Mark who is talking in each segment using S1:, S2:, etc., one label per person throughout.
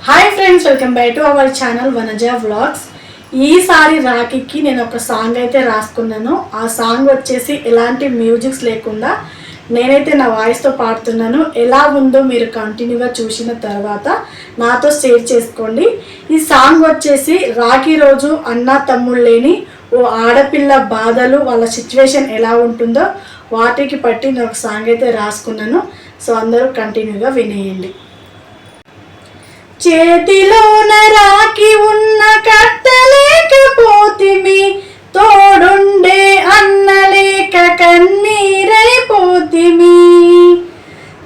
S1: Hi friends, welcome back to our channel Vanaja vlogs. ఈసారి రాఖీకి నేను ఒక సాంగ్ అయితే రాసుకున్నాను. ఆ సాంగ్ వచ్చేసి ఎలాంటి మ్యూజిక్స్ లేకుండా నేనైతే నా వాయిస్తో పాడుతున్నాను. ఎలా ఉందో మీరు కంటిన్యూగా చూసిన తర్వాత నాతో షేర్ చేసుకోండి. ఈ సాంగ్ వచ్చేసి రాఖీ రోజు అన్న తమ్ముళ్ళు లేని ఓ ఆడపిల్ల బాధలు, వాళ్ళ సిచ్యువేషన్ ఎలా ఉంటుందో వాటికి పట్టి నేను ఒక సాంగ్ అయితే రాసుకున్నాను. సో అందరూ కంటిన్యూగా వినేయండి. చేతిలోన రాఖీ ఉన్న కట్టలేకపోతిమి, తోడుండే అన్నలేక కన్నీరైపోతిమి.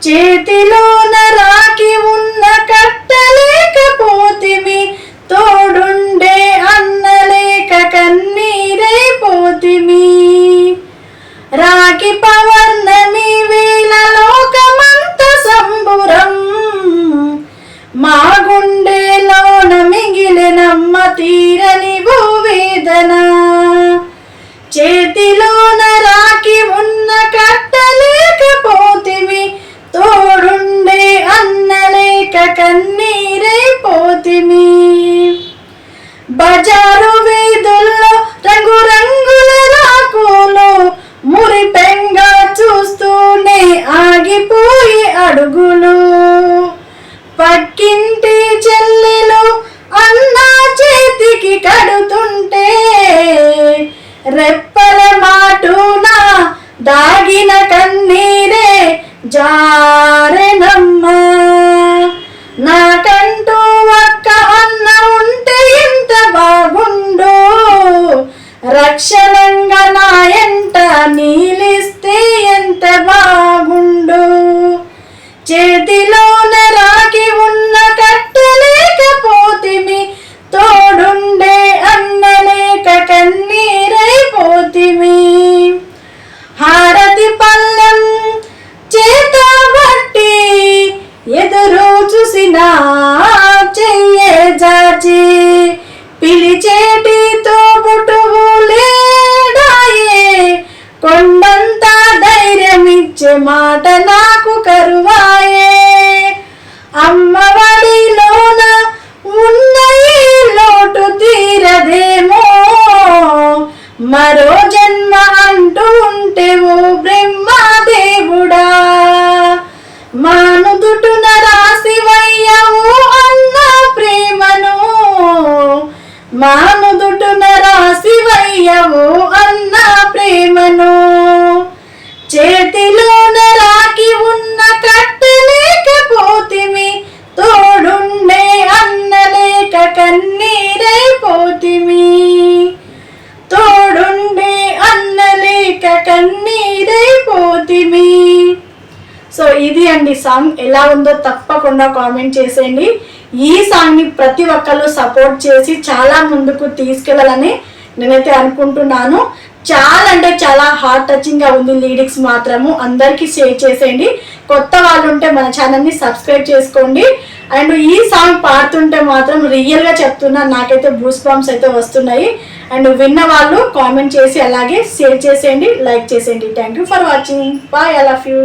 S1: చేతిలోన రాఖీ ఉన్న కట్టలేకపోతిమి, తోడుండే అన్నలేక కన్నీరైపోతిమి. రాఖీ పౌర్ణమి వేళ లోకమంత సంబురం, మా గుండెలోన మిగిలినమ్మ తీరని భూవేదన. చేతిలోన రాఖీ ఉన్న కట్టలేకపోతిమి, తోడుండే అన్నలేక కన్నీరైపోతిమి. బజారు వీధుల్లో రంగురంగుల రాకులు మురిపెంగా చూస్తూనే ఆగిపోయి అడుగులు. పక్కింటి చెల్లెలు అన్న చేతికి కడుతుంటే రెప్పల మాటున దాగిన కన్నీరే జారెనమ్మా. నాకంటూ ఒక్క అన్న ఉంటే ఎంత బాగుండు, రక్షణంగా నా ఎంట నీలిస్తే ఎంత బాగుండు. చేతిలోన రాఖీ ఉన్న కట్టలేకపోతిమి, తోడుండే అన్నలేక కన్నీరైపోతిమి. హారతి పళ్ళెం చేతబట్టి ఎదురు చూసిన చెయ్యే జాచి, పిలిచేటి తోబుట్టువు లేడాయే, కొండంత ధైర్యమిచ్చే మాట నాకు కరువాయే. అమ్మఒడిలోన ఉన్న ఈ లోటు తీరదేమో, మరో జన్మ అంటూ ఉంటే ఓ బ్రహ్మదేవుడా. మానుదుటున రాసివయ్యవు అన్న ప్రేమను, మానుదుటున రాసివయ్యవు అన్న ప్రేమను. చేతిలోన రాఖీ ఉన్న కట్టలేకపోతిమి, తోడుండే అన్నలేక కన్నీరైపోతిమి. తోడుండే అన్నలేక కన్నీరైపోతిమి. సో ఇది అండి సాంగ్. ఎలా ఉందో తప్పకుండా కామెంట్ చేసేయండి. ఈ సాంగ్ని ప్రతి ఒక్కరు సపోర్ట్ చేసి చాలా ముందుకు తీసుకెళ్ళాలని నేనైతే అనుకుంటున్నాను. చాలా అంటే చాలా హార్ట్ టచింగ్గా ఉంది. లిరిక్స్ మాత్రము అందరికీ షేర్ చేసేయండి. కొత్త వాళ్ళు ఉంటే మన ఛానల్ని సబ్స్క్రైబ్ చేసుకోండి. అండ్ ఈ సాంగ్ పాడుతుంటే మాత్రం రియల్గా చెప్తున్నా, నాకైతే బూస్ బంప్స్ అయితే వస్తున్నాయి. అండ్ విన్న వాళ్ళు కామెంట్ చేసి అలాగే షేర్ చేసేయండి, లైక్ చేసేయండి. Thank you for watching. Bye, I love you.